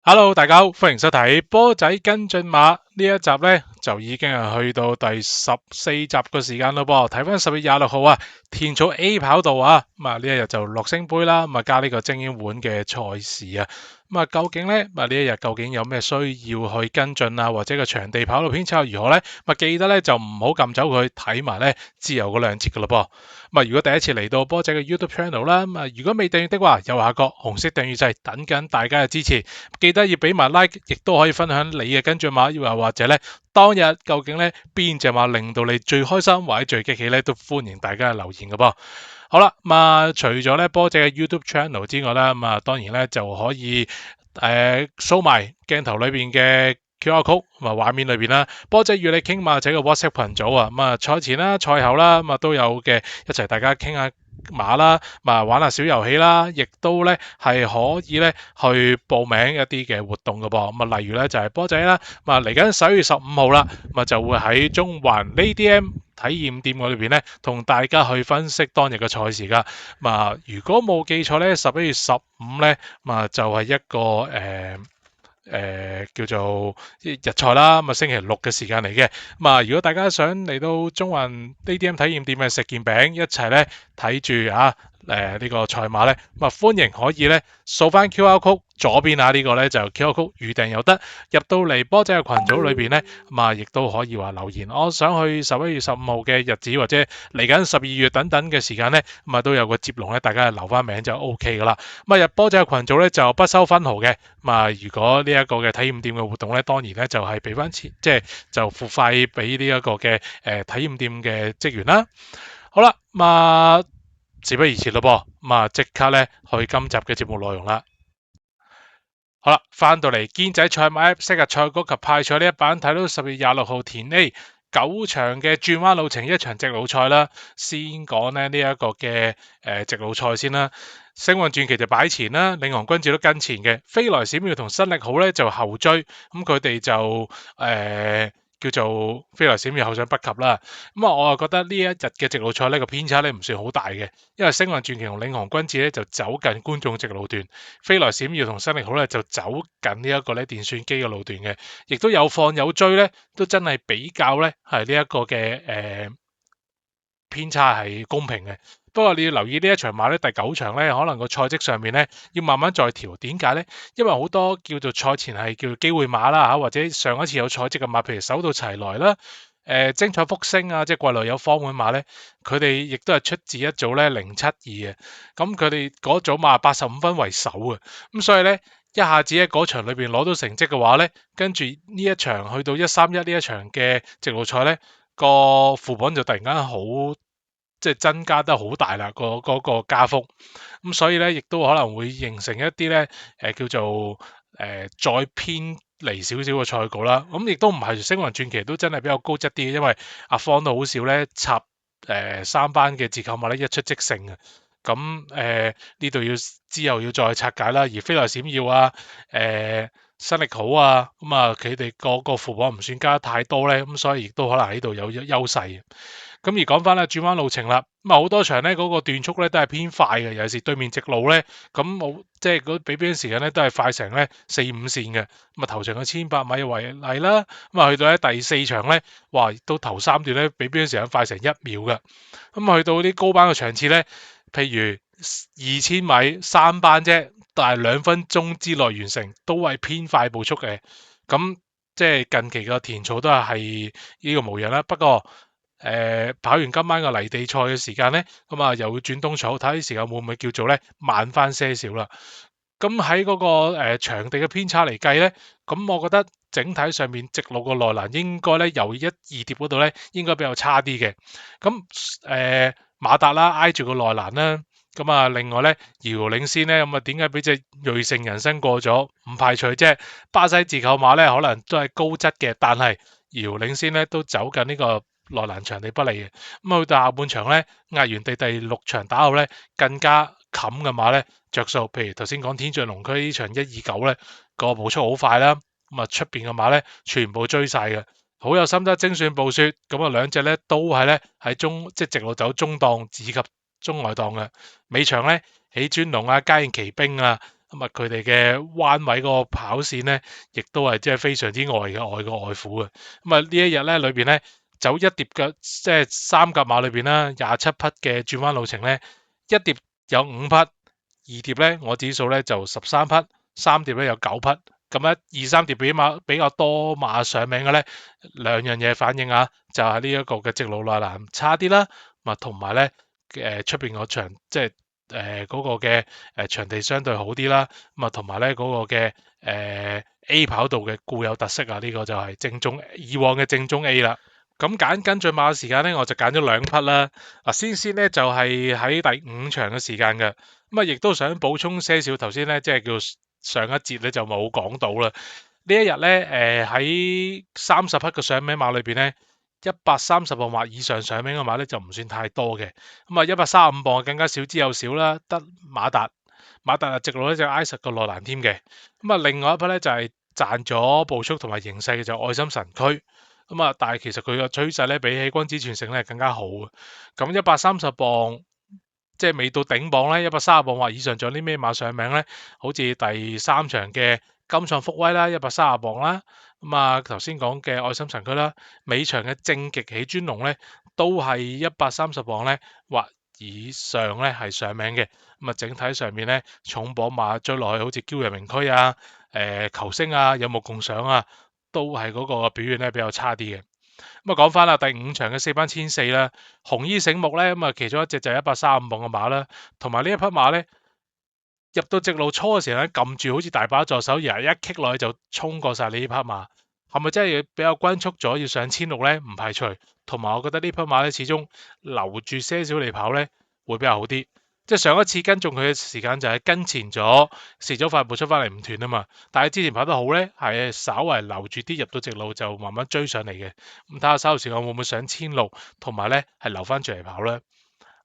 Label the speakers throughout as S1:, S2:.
S1: Hello，大家好，歡迎收睇波仔跟進馬呢一集呢，就已經係去到第14集嘅時間咯噃。睇翻10月26號啊，田草 A 跑道啊，呢一日就樂星杯啦，加呢個精英碗嘅賽事啊。究竟呢，呢一日究竟有咩需要去跟進啊，或者個場地跑道編輯如何呢？記得呢，就唔好撳走佢，睇埋呢之後嗰兩節噶咯噃。如果第一次嚟到波仔嘅 YouTube channel 啦，如果未訂閱的話，右下角紅色訂閱掣等緊大家嘅支持，記得要俾埋 like，亦都可以分享你嘅跟進馬，又或者咧當日究竟咧邊隻馬令到你最開心或者最激氣咧，都歡迎大家留言嘅噃。好啦，除咗咧波仔嘅 YouTube channel 之外啦，當然咧就可以show 埋鏡頭裏邊嘅 QR code 同埋畫面裏邊啦，波仔與你傾馬仔嘅 WhatsApp 群組啊，賽前啦、賽後啦，都有嘅一齊大家傾下馬啦，玩下小遊戲啦，亦都咧係可以咧去報名一啲嘅活動嘅噃，例如咧就係波仔啦，嚟緊11月15號啦，就會喺中環 LadyM 體驗店嗰裏邊咧同大家去分析當日嘅賽事噶，如果冇記錯咧11月15咧，就係一個叫做日賽啦，星期六嘅時間嚟嘅。如果大家想嚟到中環 ADM 體驗店嘅食件餅，一齊咧睇住呢個賽馬咧，歡迎可以咧掃翻 QR code 左邊呢個咧就 QR code 預訂又得，入到嚟波仔嘅群組裏邊咧，亦都可以話留言，我想去11月15號嘅日子或者嚟緊12月等等嘅時間咧，都有個接龍咧，大家留翻名就 OK 噶啦。入波仔嘅群組咧就不收分毫嘅，如果呢一個嘅體驗店嘅活動咧，當然咧就係俾翻錢，即係就付費俾呢一個嘅體驗店嘅職員啦。好啦，事不宜遲咯噃，即刻咧去今集嘅節目內容啦。好啦，翻到嚟堅仔賽馬 App 昔日賽果及派賽呢一版，睇到10月26號田 A 9場嘅轉彎路程，一場直路賽啦。先講呢一個嘅直路賽先啦。星運傳奇就擺前啦，領航君子都跟前嘅，飛來閃耀同新力好咧就後追，咁佢哋就叫做飛來閃耀後上不及啦。我又覺得呢一日嘅直路賽呢個偏差咧唔算好大嘅，因為星運傳奇同領航君子咧就走近觀眾直路段，飛來閃耀同新力好咧就走近呢一個咧電算機嘅路段嘅，亦都有放有追咧，都真係比較咧係呢一個嘅偏差係公平嘅。不過你要留意呢一場馬咧，第9場咧，可能個賽績上面咧要慢慢再調。點解咧？因為好多叫做賽前係叫做機會馬啦，或者上一次有賽績嘅馬，譬如手到齊來啦，精彩福星啊，即係季內有方滿馬咧，佢哋亦都係出自一組咧072嘅。咁佢哋嗰組馬85分為首啊。咁所以咧，一下子喺嗰場裏邊攞到成績嘅話咧，跟住呢一場去到131呢一場嘅直路賽咧，個副榜就突然間好。即係增加得好大啦，嗰個加幅，咁所以咧，亦都可能會形成一啲咧，叫做再偏離少少嘅賽果啦。咁亦都唔係星雲傳奇都真係比較高質啲，因為阿方都好少咧插3班嘅自購馬咧一出即勝啊。咁呢度要之後要再拆解啦。而飛來閃耀啊，新力好啊，佢哋個副榜唔算加得太多咧，咁所以亦都可能喺度有優勢。咁而講翻啦，轉彎路程啦，好多場咧嗰個段速咧都係偏快嘅，尤其是對面直路咧，咁冇即係嗰比邊時間咧都係快成咧4-5線嘅，頭場嘅1800米為例啦，去到咧第4場咧，哇，到頭3段咧比邊時間快成1秒嘅，去到啲高班嘅場次咧，譬如2000米3班啫，但係2分鐘之內完成，都係偏快步速嘅，咁即係近期嘅田草都係呢個模樣啦，不過。跑完今晚個泥地賽嘅時間咧，又會轉冬草，睇啲時間會唔會叫做咧慢翻些少啦。咁喺嗰個場地嘅偏差嚟計咧，咁我覺得整體上面直路個內欄應該咧由1、2碟嗰度咧應該比較差啲嘅。咁馬達啦挨住個內欄啦，咁另外咧遙領先咧，咁點解俾隻瑞盛人生過咗？唔排除即係巴西自購馬咧可能都係高質嘅，但係遙領先咧都走緊呢個內欄場地不利嘅，去到下半場咧，壓完地第6場打後咧，更加冚嘅馬咧着數，譬如頭先講天象龍區呢場129咧個步速好快啦，出邊嘅馬咧全部追晒嘅，好有心得精算暴雪，咁兩隻咧都係咧喺即係直路走中檔以及中外檔嘅，尾場咧起尊龍啊、嘉應奇兵啊、咁啊佢哋嘅彎位嗰個跑線咧，亦都係即係非常之外個外虎嘅。咁啊呢一日咧裏邊咧走一碟嘅即係三甲馬裏邊啦，27匹嘅轉彎路程咧，一碟有5匹，二碟咧我指數咧就13匹，三碟咧有9匹。咁咧二三碟比較多馬上名嘅咧，兩樣嘢反映啊，就係呢一個嘅直路內欄差啲啦，同埋咧出邊個場即係嗰個嘅場地相對好啲啦，同埋咧嗰個嘅A 跑道嘅固有特色啊，呢、個就係以往嘅正宗 A 啦。咁揀跟進馬嘅時間咧，我就揀咗兩匹啦。先咧就係喺第5場嘅時間嘅，亦都想補充些少頭先咧，即係叫上一節咧就冇講到啦。呢一日咧，喺30匹嘅上名馬裏邊咧，130磅或以上上名嘅馬咧就唔算太多嘅。135磅更加少之又少啦，得馬達啊直路咧就挨實個內欄添嘅。另外一匹咧就係賺咗步速同埋形勢嘅就愛心神區。但係其實佢個趨勢咧比起君子傳承咧更加好。咁130磅即係未到頂磅咧，130磅或以上仲有啲咩馬上名咧？好似第3場嘅金創福威啦，130磅啦。頭先講嘅愛心神區啦，尾場嘅正極喜尊龍咧都係130磅咧或以上咧係上名嘅。整體上面咧重磅馬追落去，好似驕陽明區啊、球星啊、有目共賞啊，都係嗰個表現咧比較差啲嘅。講翻啦，第5場嘅4班1004啦，紅衣醒目咧，其中一隻就係135磅嘅馬啦，同埋呢一匹馬咧入到直路初嘅時候咧，撳住好似大把助手，一棘落去就衝過晒你呢匹馬，係咪真係比較均速咗要上1600咧？唔排除，同埋我覺得呢匹馬咧始終留住些少嚟跑咧會比較好啲。即係上一次跟中佢嘅時間就係跟前咗，蝕咗塊步出翻嚟唔斷啊嘛。但係之前跑得好咧，係稍為留住啲入到直路就慢慢追上嚟嘅。咁睇下稍後時間會唔會上1600，同埋咧係留翻住嚟跑咧。呢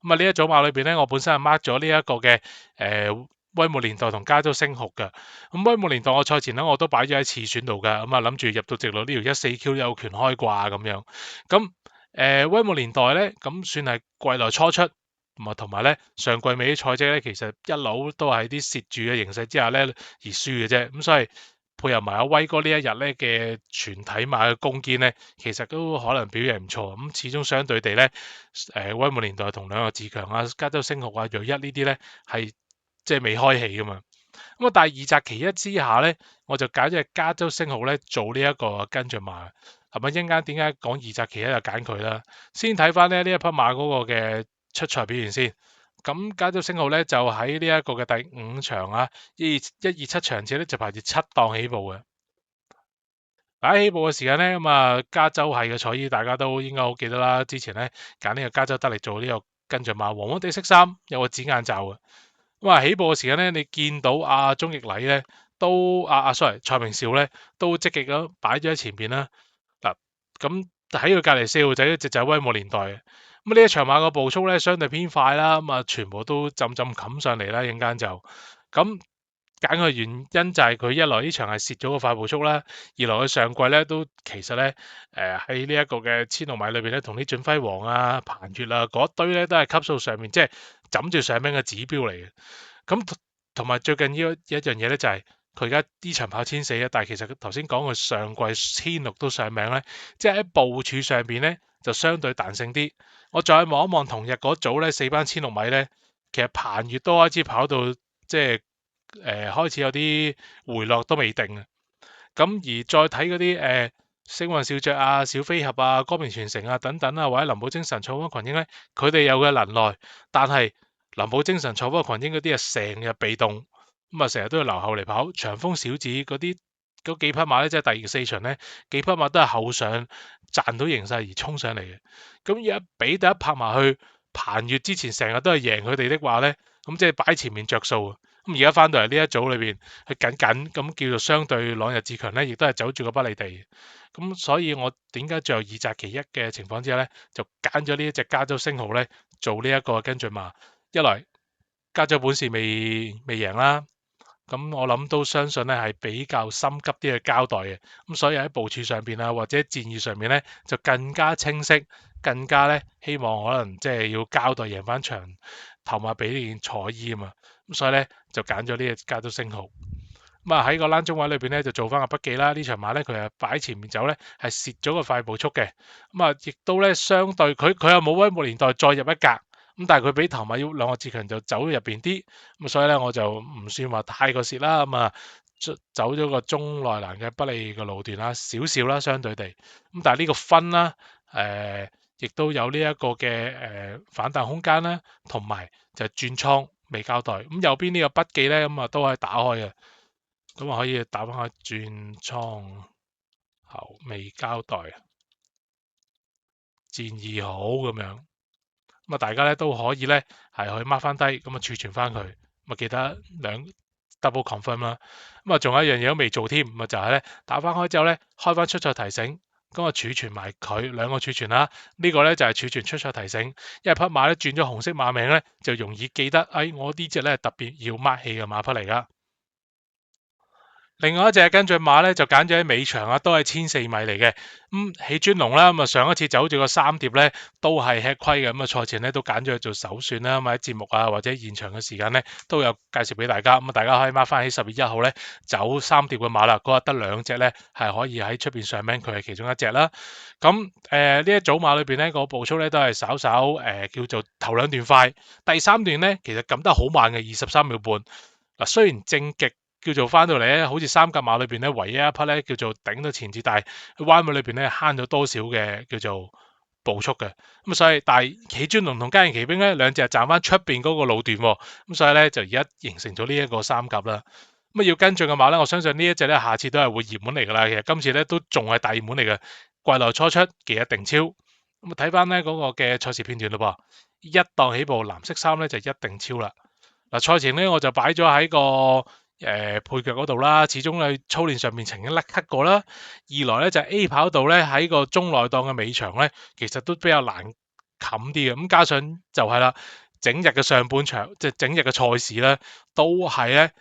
S1: 一組馬裏邊咧，我本身係 mark 咗呢一個嘅威武年代同加州星酷嘅。威武年代我賽前咧我都擺咗喺次選度嘅，諗住入到直路呢條14Q 有權開掛咁樣。威武年代咧咁算係季內初出。同埋咧，上季尾啲賽績咧，其實一路都係啲蝕住嘅形勢之下咧而輸嘅啫。咁所以配合埋阿威哥呢一日咧嘅全體馬嘅攻堅咧，其實都可能表現唔錯。咁始終相對地咧，威武年代同兩個自強啊、加州星酷啊、銳一呢啲咧係即係未開起噶嘛。但係二擇其一之下咧，我就揀咗加州星酷咧做呢一個跟進馬。係咪一陣間點解講二擇其一就揀佢啦？先睇翻咧呢一匹馬嗰個嘅出賽表現先。咁加州星酷咧就喺呢一個嘅第5場啊，127場次咧就排住7檔起步嘅。喺起步嘅時間咧，加州係嘅賽衣大家都應該好記得啦。之前咧揀呢個加州得嚟做呢個跟進馬，黃黃地色衫，有個紫眼罩嘅。起步嘅時間咧，你見到阿鐘奕禮咧都sorry 蔡明紹咧都積極咁擺咗喺前邊啦。嗱，咁喺佢隔離4號仔一隻就係威武年代嘅。呢一場馬個步速咧相對偏快啦，全部都浸冚上嚟啦，陣間就咁揀嘅原因就係佢一來呢場係蝕咗個快步速啦，二來佢上季咧都其實咧喺呢一個嘅1000米裏邊咧同啲準輝煌啊、彭越啊嗰堆咧都係級數上面即係枕住上名嘅指標嚟嘅。咁同埋最緊要一樣嘢咧就係佢而家呢場跑1400啊，但係其實頭先講佢上季1600都上名咧，即係喺部署上邊咧就相對彈性啲。我再望一望同日嗰組咧4班1600米咧，其實彭越都開始跑到即係開始有啲回落都未定啊。咁而再睇嗰啲星雲笑着啊、小飛俠啊、光明傳承啊等等啊，或者林寶精神、草風群英咧，佢哋有嘅能耐，但係林寶精神、草風群英嗰啲啊成日被動，成日都要留後嚟跑。長風小子嗰幾匹馬咧，即係第4場咧，幾匹馬都係後上賺到形勢而衝上嚟嘅。咁而家俾第一拍埋去彭越之前成日都係贏佢哋的話咧，咁即係擺前面着數。咁而家翻到嚟呢一組裏邊，佢緊咁叫做相對朗日自強咧，亦都係走住個不利地。咁所以我點解最後二擇其一嘅情況之下咧，就揀咗呢一隻加州星號咧做呢一個跟進馬。一來加州本事未贏啦。咁我諗都相信咧係比較心急啲嘅交代嘅，咁所以喺部署上邊啊或者戰意上面咧就更加清晰，更加咧希望可能即係要交代贏翻場頭馬俾呢件彩衣啊嘛，咁所以咧就揀咗呢隻加咗星號。咁啊喺個欄中位裏邊咧就做翻個筆記啦。呢場馬咧佢係擺喺前面走咧係蝕咗個快步速嘅。咁啊亦都咧相對佢又冇威武年代再入一格。咁但係佢比頭馬要兩個自強就走入邊啲。咁所以咧我就唔算話太過蝕啦。咁啊走咗個中內欄嘅不利嘅路段啦，少少啦相對地。咁但係呢個分啦，亦都有呢一個嘅反彈空間啦，同埋就係轉倉未交代。咁右邊呢個筆記咧咁啊都可以打開嘅。咁啊可以打翻去轉倉後未交代，戰意好咁樣。咁啊大家咧都可以咧係去 mark 翻低，咁啊儲存翻佢。咁啊記得double confirm 啦。咁啊仲有一樣嘢都未做添，咁啊就係咧打翻開之後咧開翻出賽提醒，咁啊儲存埋佢兩個儲存啦。呢個咧就係儲存出賽提醒，因為匹馬咧轉咗紅色馬名咧就容易記得，我呢隻咧特別要 mark 起嘅馬匹嚟噶。另外一隻跟進馬咧就揀咗喺尾場啊，都係1400米嚟嘅。起專龍啦，咁啊上一次走住個三碟咧都係吃虧嘅。咁啊賽前咧都揀咗去做首選啦，咁喺節目啊或者現場嘅時間咧都有介紹俾大家。咁啊大家可以 mark 翻起10月1號咧走三碟嘅馬啦。嗰日得兩隻咧係可以喺出邊上名，佢係其中一隻啦。咁呢一組馬裏邊咧個步速咧都係稍稍叫做頭兩段快，第三段咧其實撳得好慢嘅23秒半。嗱雖然正極。叫做翻到嚟咧，好似三甲馬裏邊咧，唯一一匹咧叫做頂到前節，但係彎位裏邊咧慳咗多少嘅叫做步速嘅。咁所以但係起專龍同嘉應騎兵咧兩隻係站翻出邊嗰個路段，咁所以咧就而家形成咗呢一個三甲啦。咁要跟進嘅馬咧，我相信呢一隻咧下次都係會熱門嚟噶啦。其實今次咧都仲係大熱門嚟嘅，季內初出記一定超。咁睇翻咧嗰個嘅賽事片段咯噃，一檔起步藍色衫咧就一定超啦。嗱賽前咧我就擺咗喺個配腳嗰度啦，始終喺操練上面曾經甩咳過啦。二來咧就係 A 跑道咧喺個中內檔嘅尾場咧，其實都比較難冚啲嘅。咁加上就係啦，整日嘅上半場即係整日嘅賽事咧，都係咧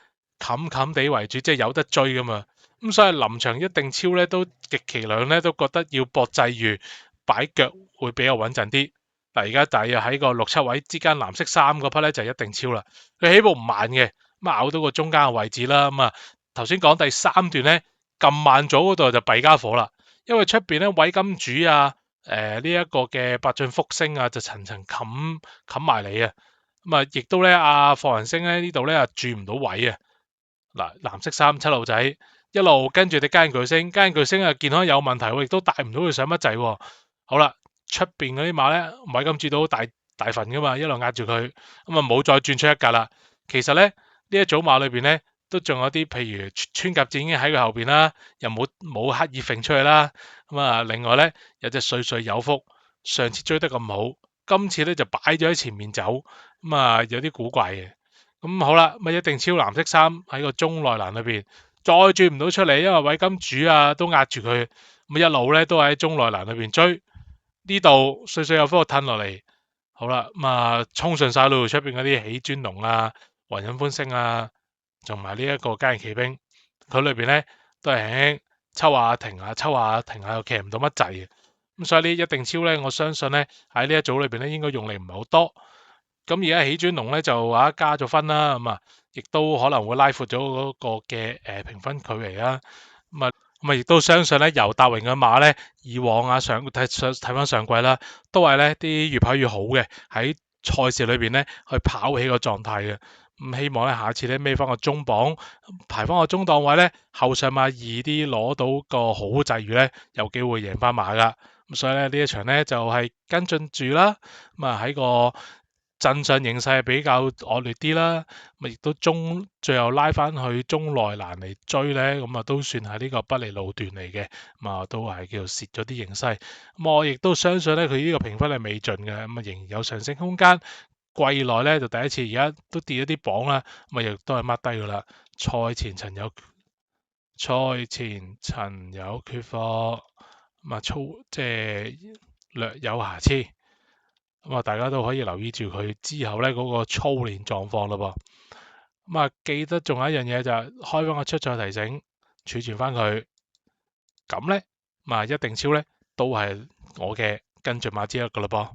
S1: 冚冚地為主，即係有得追噶嘛。咁所以臨場一定超咧，都極其量咧都覺得要搏際遇擺腳會比較穩陣啲。嗱而家大約喺個6、7位之間，藍色衫嗰匹咧就一定超啦。佢起步唔慢嘅。咁咬到個中間嘅位置啦，咁啊頭先講第三段咧撳慢咗嗰度就弊家伙啦，因為出邊咧偉金主啊，呢一個嘅百駿福星啊就層層冚埋你啊，咁啊亦都咧阿霍仁星咧呢度咧啊轉唔到位啊。嗱藍色衫七路仔一路跟住隻嘉應巨星，嘉應巨星啊健康有問題，亦都帶唔到佢上乜滯。好啦，出邊嗰啲馬咧偉金主都大份噶嘛，一路壓住佢，咁啊冇再轉出一格啦。其實咧。呢一組馬裏邊咧，都仲有啲譬如穿甲戰已經喺佢後邊啦，又冇刻意揈出去啦。咁啊，另外咧有隻歲歲有福，上次追得咁好，今次咧就擺咗喺前面走，咁啊有啲古怪嘅。咁好啦，咪一定超藍色衫喺個中內欄裏邊，再轉唔到出嚟，因為偉金主啊都壓住佢，咁一路咧都喺中內欄裏邊追。呢度歲歲有福褪落嚟，好啦，咁啊衝順晒路出邊嗰啲起專龍啊。雲隱歡星啊，同埋呢一個嘉應騎兵，佢裏邊咧都係輕輕抽下停下，抽下停下又騎唔到乜滯嘅。咁所以呢一定超咧，我相信咧喺呢一組裏邊咧應該用力唔係好多。咁而家起專龍咧就加咗分啦，咁啊亦都可能會拉闊咗嗰個嘅評分距離啦。咁啊亦都相信咧尤達榮嘅馬咧，以往睇翻上季啦，都係咧啲越跑越好嘅，喺賽事裏邊咧去跑起個狀態嘅。咁希望咧下次咧孭翻個中榜，排翻個中檔位咧，後上馬易啲攞到個好際遇咧，有機會贏翻馬噶。咁所以咧呢一場咧就係跟進住啦。咁啊喺個陣上形勢係比較惡劣啲啦，咁亦都最後拉翻去中內欄嚟追咧，咁啊都算係呢個不利路段嚟嘅。咁啊都係叫做蝕咗啲形勢。咁我亦都相信咧佢呢個評分係未盡嘅，咁啊仍然有上升空間。季內咧就第一次，而家都跌咗啲榜啦，咁啊亦都係 mark 低噶啦。賽前曾有缺貨，咁啊即係略有瑕疵，咁啊大家都可以留意住佢之後咧嗰個操練狀況咯噃。咁啊記得仲有一樣嘢就係開翻個出賽提醒，儲存翻佢，咁咧咁一定超咧都係我嘅跟進馬之一噶咯噃。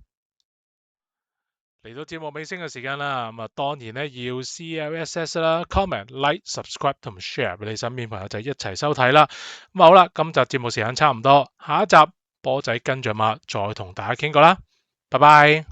S1: 嚟到節目尾聲嘅時間啦，咁啊當然咧要 CLSS 啦，comment、like、subscribe 同埋 share 俾你身邊朋友仔一齊收睇啦。咁好啦，今集節目時間差唔多，下一集波仔跟著馬再同大家傾過啦，拜拜。